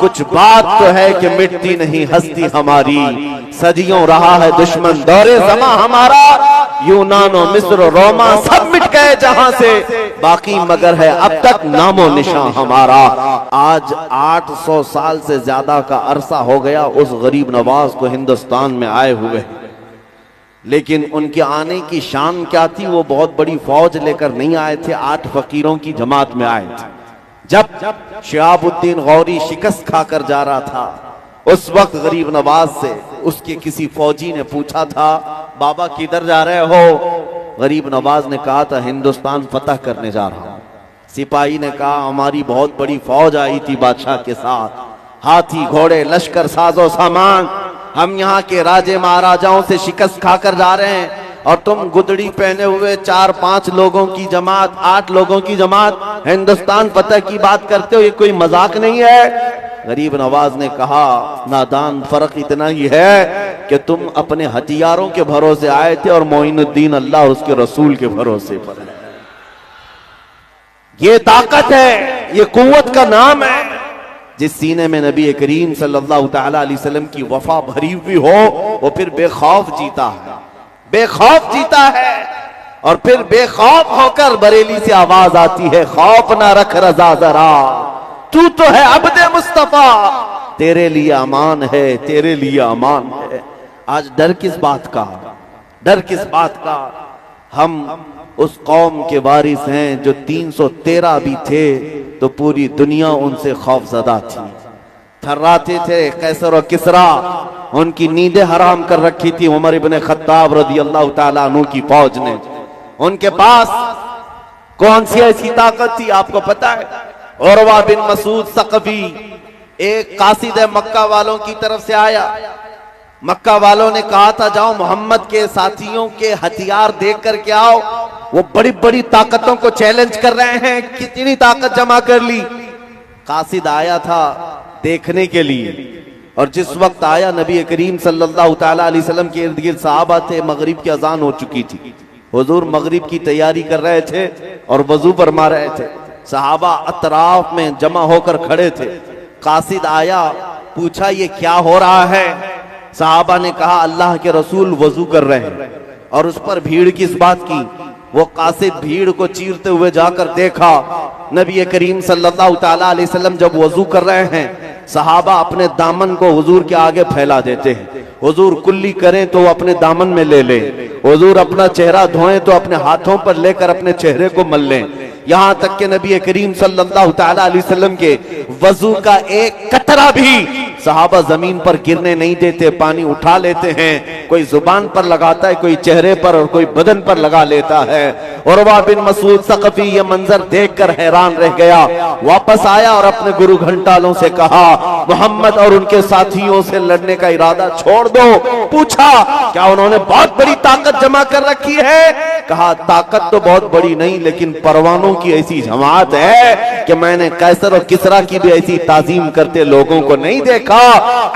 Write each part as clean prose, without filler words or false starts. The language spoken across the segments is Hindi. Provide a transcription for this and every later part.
कुछ बात तो है कि मिटती नहीं हस्ती हमारी, सदियों रहा है दुश्मन दौरे ज़मा हमारा, यूनान और मिस्र और रोमा सब मिट गए जहां से, बाकी मगर है अब तक नामो निशान हमारा। आज 800 साल से ज्यादा का अरसा हो गया उस गरीब नवाज को हिंदुस्तान में आए हुए, लेकिन उनके आने की शान क्या थी? वो बहुत बड़ी फौज लेकर नहीं आए थे, 8 फकीरों की जमात में आए थे। जब शिहाबुद्दीन गौरी शिकस्त खाकर जा रहा था, उस वक्त गरीब नवाज से उसके किसी फौजी ने पूछा था, बाबा किधर जा रहे हो? गरीब नवाज ने कहा था हिंदुस्तान फतह करने जा रहा हूं। सिपाही ने कहा हमारी बहुत बड़ी फौज आई थी बादशाह के साथ, हाथी घोड़े लश्कर साजो सामान, हम यहाँ के राजे महाराजाओं से शिकस्त खाकर जा रहे हैं और तुम गुदड़ी पहने हुए 4-5 लोगों की जमात, 8 लोगों की जमात हिंदुस्तान फतह की बात करते हो, ये कोई मजाक नहीं है। गरीब नवाज ने कहा नादान, फर्क इतना ही है कि तुम अपने हथियारों के भरोसे आए थे और मोइनुद्दीन अल्लाह उसके रसूल के भरोसे पर है। ये ताकत है, ये कुव्वत का नाम है। जिस सीने में नबी करीम सल्लल्लाहु तआला अलैहि वसल्लम की वफा भरी हुई हो, वो फिर बेखौफ जीता है, बेखौफ जीता है। और फिर बेखौफ होकर बरेली से आवाज आती है, खौफ ना रख रजा जरा, तू तो है अब्दे मुस्तफा, तेरे लिए अमान है, तेरे लिए अमान है। आज डर किस बात का? डर किस बात का? हम उस कौम के वारिस हैं जो 313 भी थे तो पूरी दुनिया उनसे खौफजदा थी, थर्राते थे। कैसर और किसरा उनकी नींदें हराम कर रखी थी उमर इब्ने खत्ताब रज़ी अल्लाह ताला अन्हु की फौज ने। उनके पास कौन सी ऐसी ताकत थी आपको पता है? उरवा बिन मसूद सक़फ़ी एक कासिद मक्का वालों की तरफ से आया। मक्का वालों ने कहा था जाओ मोहम्मद के साथियों के हथियार देख करके आओ, वो बड़ी बड़ी ताकतों को चैलेंज कर रहे हैं, कितनी ताकत जमा कर ली। कासिद आया था देखने के लिए, और जिस वक्त आया नबी करीम सल्लल्लाहु तआला अलैहि वसल्लम के इर्द गिर्द सहाबा थे, मगरिब की अजान हो चुकी थी, हुजूर मगरिब की तैयारी कर रहे थे और वजू फरमा रहे थे। सहाबा अतराफ में जमा होकर खड़े थे। कासिद आया, पूछा ये क्या हो रहा है? सहाबा ने कहा अल्लाह के रसूल वजू कर रहे हैं। और उस पर भीड़ किस बात की? वो कासिद भीड़ को चीरते हुए जाकर देखा, नबी करीम सल्लल्लाहु तआला अलैहि वसल्लम जब वजू कर रहे हैं, सहाबा अपने दामन को हुजूर के आगे फैला देते हैं। हुजूर कुल्ली करें तो अपने दामन में ले लें, हुजूर अपना चेहरा धोएं तो अपने हाथों पर लेकर अपने चेहरे को मल लें। यहां तक कि नबी करीम सल्लल्लाहु तआला अलैहि वसल्लम के वजू का एक कतरा भी सहाबा जमीन पर गिरने नहीं देते, पानी उठा लेते हैं। कोई जुबान पर लगाता है, कोई चेहरे पर और कोई बदन पर लगा लेता है। उरवा बिन मसूद सक़फ़ी ये मंजर देखकर हैरान रह गया। वापस आया और अपने गुरु घंटालों से कहा मोहम्मद और उनके साथियों से लड़ने का इरादा छोड़ दो। पूछा क्या उन्होंने बहुत बड़ी ताकत जमा कर रखी है? कहा ताकत तो बहुत बड़ी नहीं, लेकिन परवानों की ऐसी जमात है कि मैंने कैसर और किसरा की भी ऐसी ताजीम करते लोगों को नहीं देखा।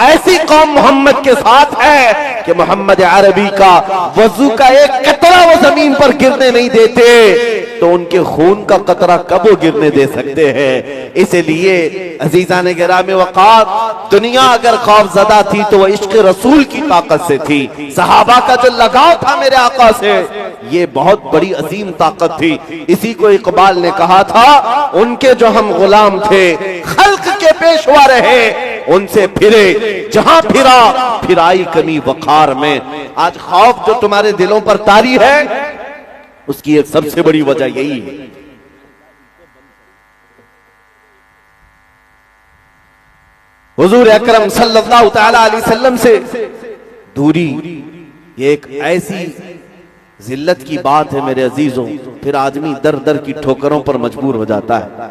ऐसी कौम मोहम्मद के साथ है कि मोहम्मद अरबी का वजू का एक कतरा वो जमीन पर गिरने नहीं देते, तो उनके खून का कतरा कब वो गिरने दे सकते हैं? इसलिए अजीजान गिरामी वक़ार, दुनिया अगर खौफज़दा थी तो वह इश्क़ रसूल की ताकत से थी। सहाबा का जो लगाव था मेरे आका से, ये बहुत बड़ी अजीम ताकत थी। इसी को इकबाल ने कहा था, उनके जो हम गुलाम थे खल्क के पेशवा रहे, उनसे फिरे जहां फिरा फिराई कमी वखार में। आज खौफ जो तुम्हारे दिलों पर तारी है, उसकी एक सबसे बड़ी वजह यही है। हुजूर अकरम सल्लल्लाहु तआला अलैहि वसल्लम से दूरी एक ऐसी जिल्लत की बात है मेरे अजीजों, फिर आदमी दर दर की ठोकरों पर मजबूर हो जाता है।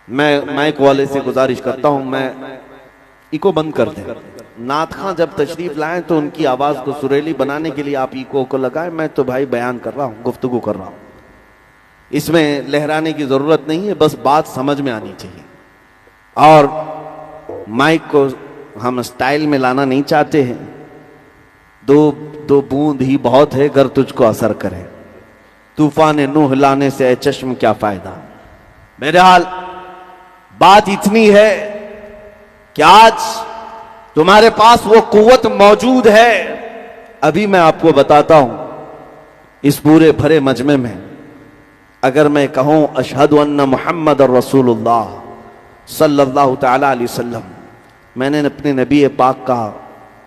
मैं माइक वाले से गुजारिश करता हूं, मैं इको बंद कर दें। नात खां जब तशरीफ लाएं तो उनकी आवाज को सुरीली बनाने के लिए आप इको को लगाएं। मैं तो भाई बयान कर रहा हूं, गुफ्तगू कर रहा हूं, इसमें लहराने की जरूरत नहीं है, बस बात समझ में आनी चाहिए। और माइक को हम स्टाइल में लाना नहीं चाहते हैं। दो बूंद ही बहुत है गर तुझको असर करे, तूफान नूह लाने से चश्म क्या फायदा। बहरहाल बात इतनी है कि आज तुम्हारे पास वो कुव्वत मौजूद है। अभी मैं आपको बताता हूं, इस पूरे भरे मजमे में अगर मैं कहूं अशहदु अन्ना मुहम्मद रसूलुल्लाह सल्लल्लाहु तआला अलैहि वसल्लम, मैंने अपने नबी पाक का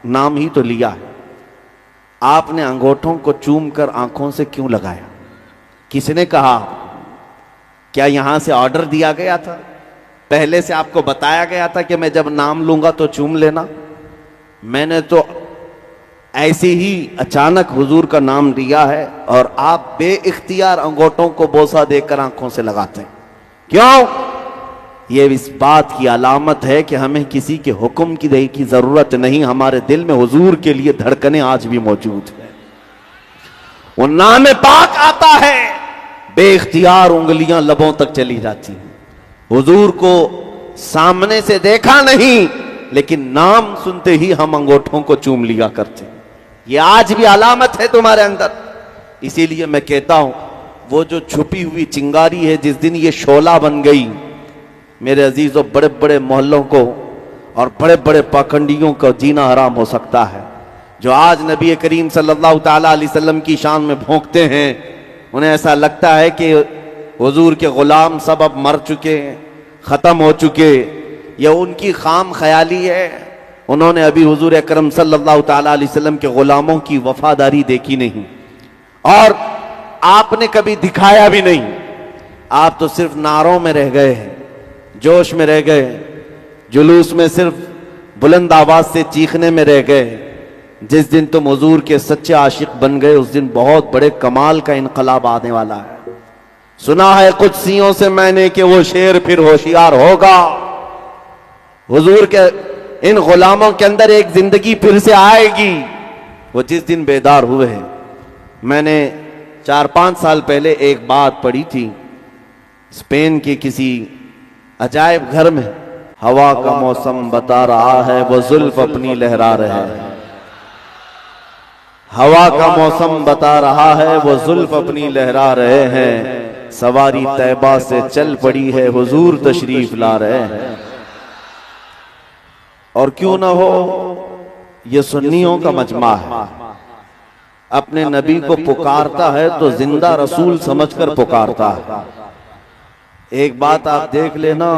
नाम ही तो लिया है। आपने अंगूठों को चूम कर आंखों से क्यों लगाया? किसने कहा? क्या यहां से ऑर्डर दिया गया था? पहले से आपको बताया गया था कि मैं जब नाम लूंगा तो चूम लेना? मैंने तो ऐसे ही अचानक हुजूर का नाम लिया है और आप बेइख्तियार अंगूठों को बोसा देकर आंखों से लगाते हैं। क्यों? ये इस बात की अलामत है कि हमें किसी के हुक्म की दही की जरूरत नहीं, हमारे दिल में हुजूर के लिए धड़कनें आज भी मौजूद है। वो नाम पाक आता है, बेइख्तियार उंगलियां लबों तक चली जाती हैं। हुजूर को सामने से देखा नहीं, लेकिन नाम सुनते ही हम अंगूठों को चूम लिया करते। ये आज भी अलामत है तुम्हारे अंदर। इसीलिए मैं कहता हूं, वो जो छुपी हुई चिंगारी है, जिस दिन ये शोला बन गई, मेरे अजीजों, बड़े बड़े मोहल्लों को और बड़े बड़े पाखंडियों को जीना हराम हो सकता है। जो आज नबी करीम सल्लल्लाहु ताला अलैहि वसल्लम की शान में भोंकते हैं, उन्हें ऐसा लगता है कि हुजूर के गुलाम सब अब मर चुके, खत्म हो चुके। यह उनकी खाम ख्याली है। उन्होंने अभी हुजूर अकरम सल्लल्लाहु ताला अलैहि वसल्लम के गुलामों की वफादारी देखी नहीं, और आपने कभी दिखाया भी नहीं। आप तो सिर्फ नारों में रह गए हैं, जोश में रह गए, जुलूस में सिर्फ बुलंद आवाज से चीखने में रह गए। जिस दिन तुम हुजूर के सच्चे आशिक बन गए, उस दिन बहुत बड़े कमाल का इनकलाब आने वाला है। सुना है कुदसियों से मैंने कि वो शेर फिर होशियार होगा। हुजूर के इन गुलामों के अंदर एक जिंदगी फिर से आएगी। वो जिस दिन बेदार हुए हैं। मैंने 4-5 साल पहले एक बात पढ़ी थी, स्पेन के किसी अजायब घर में, हवा का मौसम बता रहा है वो जुल्फ अपनी लहरा रहे हैं। हवा का मौसम बता रहा है वो जुल्फ अपनी लहरा रहे हैं। सवारी तैबा से चल पड़ी है, हुजूर तशरीफ ला रहे हैं। और क्यों ना हो, ये सुन्नियों का मजमा है। अपने नबी को पुकारता है तो जिंदा रसूल समझकर पुकारता है। एक बात आप देख लेना,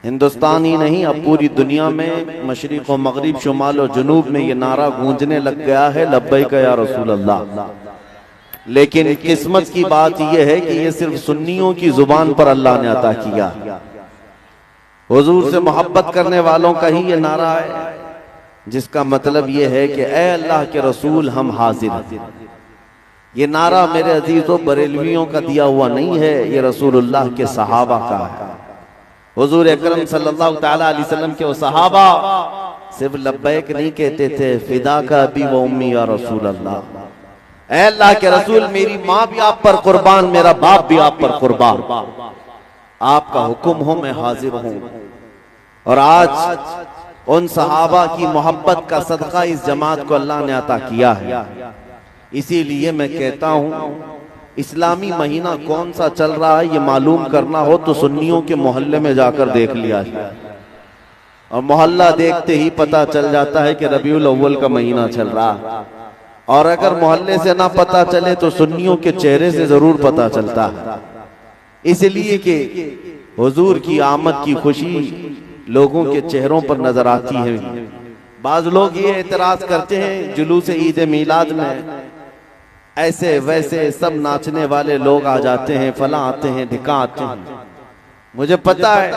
हिंदुस्तान ही नहीं, अब पूरी दुनिया में मशरिक और मगरिब, शुमाल और जुनूब में ये नारा गूंजने लग गया है, लब्बैक या रसूल अल्लाह। लेकिन किस्मत की बात यह है कि ये सिर्फ सुन्नियों की जुबान पर अल्लाह ने अता किया। हुजूर से मोहब्बत करने वालों का ही ये नारा है, जिसका मतलब ये है कि ए अल्लाह के रसूल, हम हाजिर हैं। ये नारा मेरे अजीजों बरेलवियों का दिया हुआ नहीं है, ये रसूलुल्लाह के सहाबा का है। हुजूर अकरम सल्लल्लाहु ताला अलैहि वसल्लम के वो सहाबा सिर्फ लब्बैक नहीं कहते थे, फिदा का अबी व उम्मी या रसूल अल्लाह। ऐ अल्लाह के रसूल, मेरी माँ भी आप पर कुर्बान, मेरा बाप भी आप पर कुर्बान, आपका हुक्म हो मैं हाजिर हूं। और आज उन सहाबा की मोहब्बत का सदका इस जमात को अल्लाह ने अता किया है। इसीलिए मैं कहता हूं, इस्लामी महीना कौन सा चल रहा है ये मालूम करना हो तो सुन्नियों के मोहल्ले में जाकर देख लिया जाए, और मोहल्ला देखते ही पता चल जाता है कि रबीउल अव्वल का महीना चल रहा है। और अगर मोहल्ले से ना पता चले तो सुन्नियों के चेहरे से जरूर पता चलता है। इसलिए कि हुजूर की आमद की खुशी लोगों के चेहरों पर नजर आती है। बाज लोग ये एतराज करते हैं, जुलूस ईद मीलाद में ऐसे वैसे सब नाचने वाले लोग आ जाते हैं, फला आते हैं, ढिका आते हैं। मुझे पता है,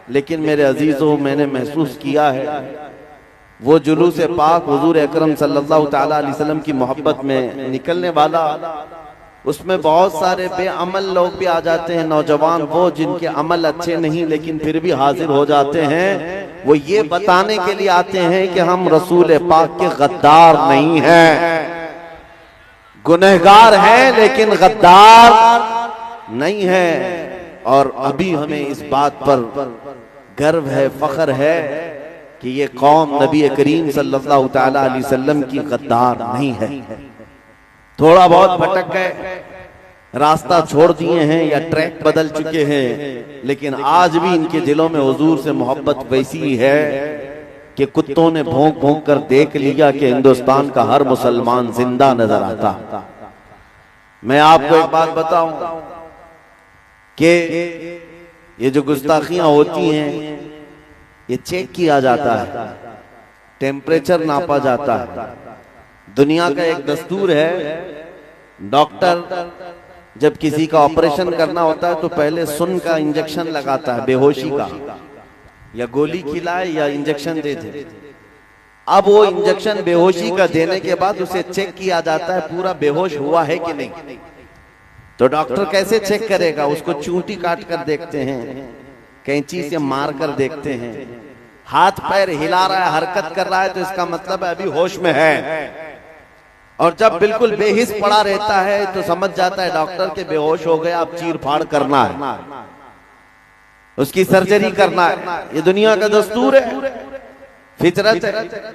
लेकिन मेरे अजीजों, मैंने महसूस किया है वो जुलूस पाक हुजूर अकरम सल्लल्लाहु ताला अलैहि वसल्लम की मोहब्बत में निकलने वाला, उसमें बहुत सारे बेअमल लोग भी आ जाते हैं, नौजवान, वो जिनके अमल अच्छे नहीं लेकिन फिर भी हाजिर हो जाते हैं। वो ये बताने के लिए आते हैं कि हम रसूल पाक के गद्दार नहीं हैं, गुनहगार हैं लेकिन गद्दार नहीं है। और अभी हमें इस बात पर गर्व है, फख्र है कि ये कौम नबी करीम सल्लल्लाहु ताला अलैहि वसल्लम की गद्दार नहीं है। थोड़ा बहुत भटक गए, रास्ता छोड़ दिए हैं या ट्रैक बदल चुके हैं, लेकिन आज भी इनके दिलों में हुजूर से मोहब्बत वैसी है कि कुत्तों ने भौंक भौंक कर देख लिया कि हिंदुस्तान का हर मुसलमान जिंदा नजर आता। मैं आपको एक बात बताऊं कि ये जो गुस्ताखियां होती हैं ये चेक किया जाता है, टेम्परेचर नापा जाता है। दुनिया का एक दस्तूर है, डॉक्टर जब किसी का ऑपरेशन करना होता है तो पहले सुन का इंजेक्शन लगाता है, बेहोशी का, या गोली खिलाए या इंजेक्शन दे दे। अब वो इंजेक्शन बेहोशी का देने के बाद उसे चेक किया जाता है पूरा बेहोश हुआ है कि नहीं। तो डॉक्टर कैसे चेक करेगा? उसको चूंटी काट कर देखते हैं, कैंची से मार कर देखते हैं, हाथ पैर हिला रहा है, हरकत कर रहा है तो इसका मतलब है अभी होश में है। और जब बिल्कुल बेहिस पड़ा रहता है तो समझ जाता है डॉक्टर के बेहोश हो गया, अब चीर फाड़ करना है, उसकी सर्जरी करना है। ये दुनिया का दस्तूर है, फितरत है।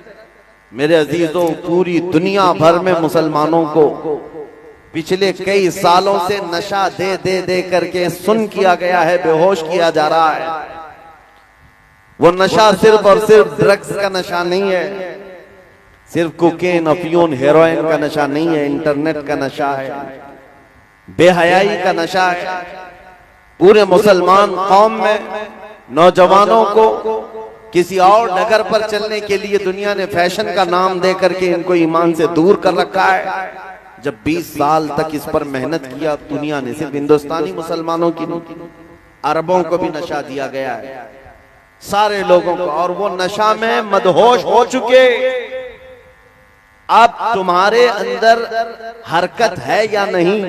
मेरे अजीजों, पूरी दुनिया भर में मुसलमानों को पिछले कई सालों से नशा दे दे दे करके सुन किया गया है, बेहोश किया जा रहा है। वो नशा सिर्फ और सिर्फ ड्रग्स का नशा नहीं है, सिर्फ कोकेन, अफीम, हेरोइन का नशा नहीं है, इंटरनेट का नशा है, बेहयाई का नशा है। पूरे मुसलमान कौम में नौजवानों को किसी और डगर पर चलने के लिए दुनिया ने फैशन का नाम दे करके इनको ईमान से दूर कर रखा है। जब 20 साल तक इस पर मेहनत किया दुनिया ने, सिर्फ हिंदुस्तानी मुसलमानों की नहीं, अरबों को भी नशा दिया गया है, सारे लोगों को, और वो नशा में मदहोश हो चुके। अब तुम्हारे अंदर हरकत है या नहीं,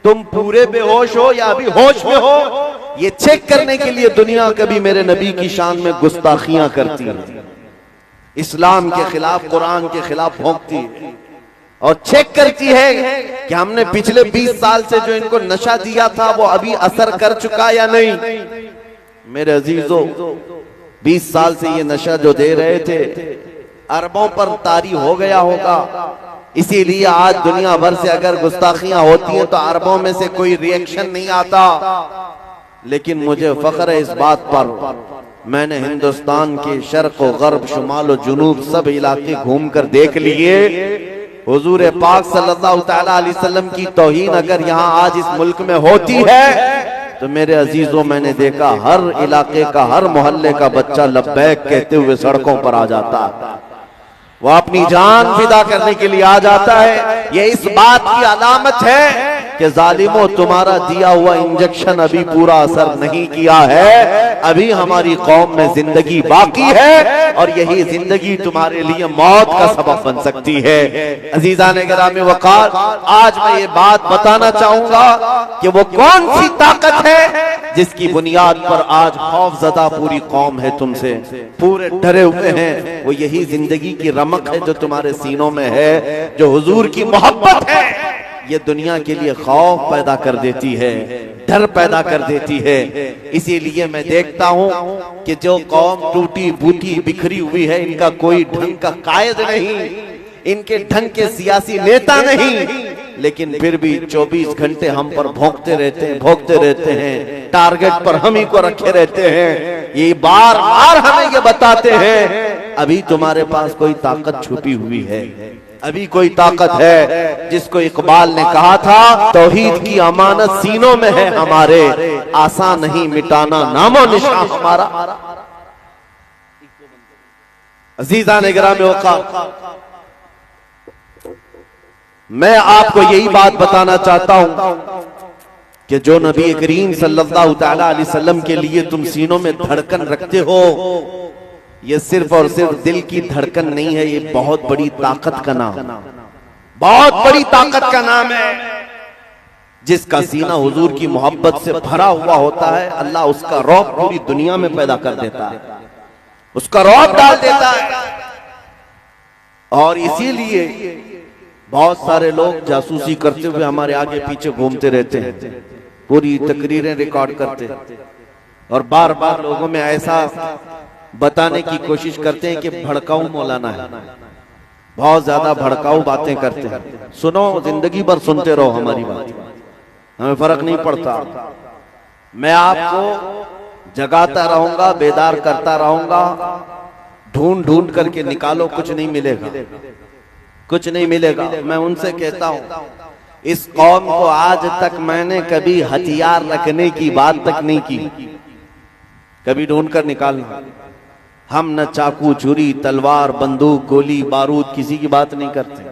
तुम पूरे बेहोश हो या अभी होश में हो, ये चेक करने के लिए दुनिया कभी मेरे नबी की शान में गुस्ताखियां करती है, इस्लाम के खिलाफ, कुरान के खिलाफ भौंकती है और चेक करती है कि हमने पिछले 20 साल से जो इनको नशा दिया था वो अभी असर कर चुका या नहीं। मेरे अजीजों, 20 साल से ये नशा जो दे रहे थे अरबों पर तारी हो गया होगा, इसीलिए आज दुनिया भर से अगर गुस्ताखियां होती हैं तो अरबों में से कोई रिएक्शन नहीं आता। लेकिन मुझे फख्र है इस बात पर, मैंने हिंदुस्तान के शर्क और गर्ब, शुमाल और जुनूब सब इलाके घूम कर देख लिए। हुजूर पाक सल्लल्लाहु तआला अलैहि वसल्लम की तौहीन अगर यहाँ आज इस मुल्क में होती है तो मेरे अजीजों, मैंने देखा हर इलाके का, हर मोहल्ले का बच्चा लब्बैक कहते हुए सड़कों पर आ जाता है, वो अपनी जान फिदा करने के लिए आ जाता है। ये इस बात की अलामत है कि जालिमों, तुम्हारा दिया हुआ इंजेक्शन अभी पूरा असर नहीं किया है, अभी हमारी कौम में जिंदगी बाकी है और यही जिंदगी तुम्हारे लिए मौत का सबब बन सकती है। अजीजान गिरामी वक़ार, आज मैं ये बात बताना चाहूंगा कि वो कौन सी ताकत है जिसकी बुनियाद पर आज खौफजदा पूरी कौम है, तुमसे पूरे डरे हुए हैं। वो यही जिंदगी की रमक है जो तुम्हारे सीनों में है, जो हुजूर की मोहब्बत है। ये दुनिया के लिए खौफ पैदा कर देती है, डर पैदा कर देती है। इसीलिए मैं देखता हूं कि जो कौम टूटी बूटी बिखरी हुई है, इनका कोई ढंग का कायद नहीं, इनके ढंग के सियासी नेता नहीं, लेकिन फिर भी 24 घंटे हम पर भौंकते रहते हैं, भौंकते रहते हैं, टारगेट पर हम ही को रखे रहते हैं। ये बार बार हमें ये बताते हैं अभी तुम्हारे पास कोई ताकत छुपी हुई है, अभी कोई ताकत है। जिसको इकबाल ने कहा था, तौहीद की अमानत सीनों में है हमारे, आसान नहीं मिटाना नामो निशान हमारा। अजीज़ान गिरामी वक़ार, मैं आपको यही बात बताना चाहता हूं कि जो नबी करीम सल्लल्लाहु तआला अलैहि वसल्लम के लिए तुम सीनों में धड़कन रखते हो, ये सिर्फ और सिर्फ दिल की धड़कन नहीं है, ये बहुत बड़ी ताकत का नाम, बहुत बड़ी ताकत का नाम है। जिसका सीना हुजूर की मोहब्बत से भरा हुआ होता है, अल्लाह उसका रौब पूरी दुनिया में पैदा कर देता है, उसका रौब डाल देता है। और इसीलिए बहुत सारे लोग जासूसी करते हुए हमारे आगे पीछे घूमते रहते हैं, पूरी तकरीरें रिकॉर्ड करते हैं और बार बार लोगों में ऐसा बताने की कोशिश करते हैं कि भड़काऊ मौलाना है, बहुत ज्यादा भड़काऊ बातें करते हैं। सुनो, जिंदगी भर सुनते रहो हमारी बात, हमें फर्क नहीं पड़ता। मैं आपको जगाता रहूंगा, बेदार करता रहूंगा, ढूंढ ढूंढ करके निकालो, कुछ नहीं मिलेगा, कुछ नहीं मिलेगा। मैं उनसे कहता हूं, इस कौम को आज तक मैंने कभी हथियार रखने की बात तक नहीं की, कभी ढूंढ कर निकालना। हम न चाकू, छुरी, तलवार, बंदूक, गोली, बारूद किसी की बात नहीं करते।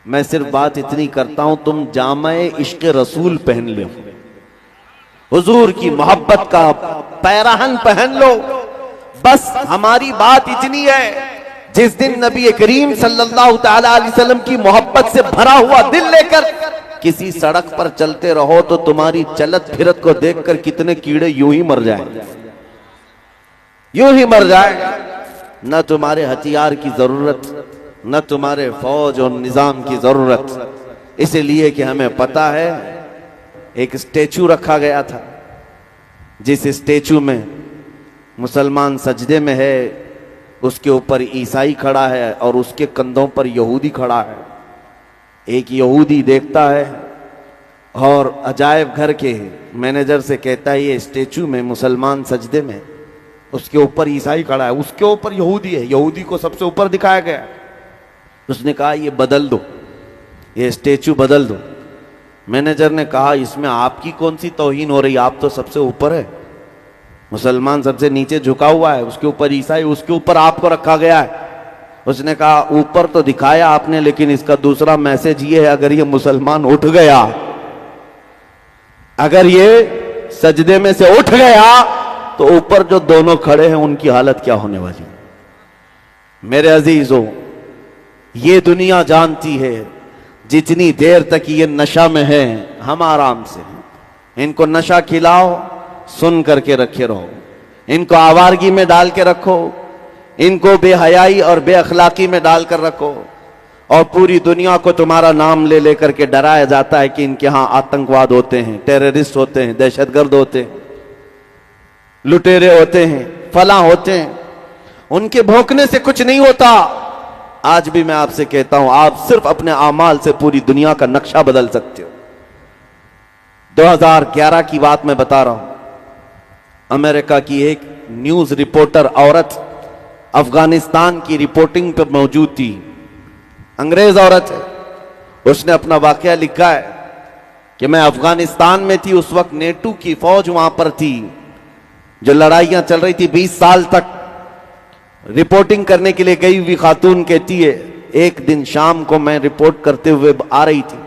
मैं सिर्फ बात इतनी करता हूं, तुम जामे इश्क रसूल पहन लो, हुजूर की मोहब्बत का पैराहन पहन लो। बस हमारी बात इतनी है, जिस दिन नबी करीम सल्लल्लाहु तआला अलैहि वसल्लम की मोहब्बत से भरा हुआ दिल लेकर किसी सड़क पर चलते रहो तो तुम्हारी चलत फिरत को देखकर कितने कीड़े यूं ही मर जाएंगे, यूं ही मर जाएंगे। न तुम्हारे हथियार की जरूरत, न तुम्हारे फौज और निजाम की जरूरत। इसलिए कि हमें पता है एक स्टेचू रखा गया था, जिस स्टेचू में मुसलमान सजदे में है, उसके ऊपर ईसाई खड़ा है और उसके कंधों पर यहूदी खड़ा है। एक यहूदी देखता है और अजायब घर के मैनेजर से कहता है, ये स्टेचू में मुसलमान सजदे में, उसके ऊपर ईसाई खड़ा है, उसके ऊपर यहूदी है, यहूदी को सबसे ऊपर दिखाया गया। उसने कहा ये बदल दो, ये स्टेचू बदल दो। मैनेजर ने कहा इसमें आपकी कौन सी तौहीन हो रही, आप तो सबसे ऊपर है, मुसलमान सबसे नीचे झुका हुआ है, उसके ऊपर ईसाई, उसके ऊपर आपको रखा गया है। उसने कहा ऊपर तो दिखाया आपने, लेकिन इसका दूसरा मैसेज ये है, अगर ये मुसलमान उठ गया, अगर ये सजदे में से उठ गया तो ऊपर जो दोनों खड़े हैं उनकी हालत क्या होने वाली। मेरे अजीजों, ये दुनिया जानती है जितनी देर तक ये नशा में है हम आराम से, इनको नशा खिलाओ, सुन करके रखे रहो, इनको आवारगी में डाल के रखो, इनको बेहयाई और बेअखलाकी में डाल कर रखो, और पूरी दुनिया को तुम्हारा नाम ले लेकर के डराया जाता है कि इनके यहां आतंकवाद होते हैं, टेररिस्ट होते हैं, दहशतगर्द होते हैं, लुटेरे होते हैं, फला होते हैं। उनके भौंकने से कुछ नहीं होता। आज भी मैं आपसे कहता हूं, आप सिर्फ अपने आमाल से पूरी दुनिया का नक्शा बदल सकते हो। 2011 की बात मैं बता रहा हूं। अमेरिका की एक न्यूज रिपोर्टर औरत अफगानिस्तान की रिपोर्टिंग पर मौजूद थी, अंग्रेज औरत है। उसने अपना वाकया लिखा है कि मैं अफगानिस्तान में थी, उस वक्त नेटो की फौज वहां पर थी, जो लड़ाइयां चल रही थी 20 साल तक। रिपोर्टिंग करने के लिए गई हुई खातून कहती है, एक दिन शाम को मैं रिपोर्ट करते हुए आ रही थी,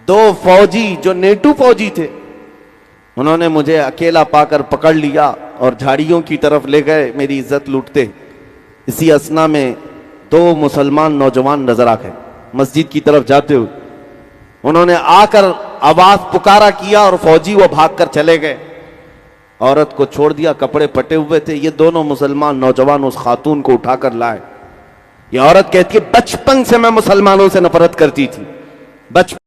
दो फौजी जो नेटो फौजी थे, उन्होंने मुझे अकेला पाकर पकड़ लिया और झाड़ियों की तरफ ले गए, मेरी इज्जत लूटते। इसी असना में दो मुसलमान नौजवान नजर आ गए मस्जिद की तरफ जाते हुए। उन्होंने आकर आवाज पुकारा किया और फौजी वो भागकर चले गए। औरत को छोड़ दिया, कपड़े फटे हुए थे। ये दोनों मुसलमान नौजवान उस खातून को उठाकर लाए। ये औरत कहती है, बचपन से मैं मुसलमानों से नफरत करती थी, बचपन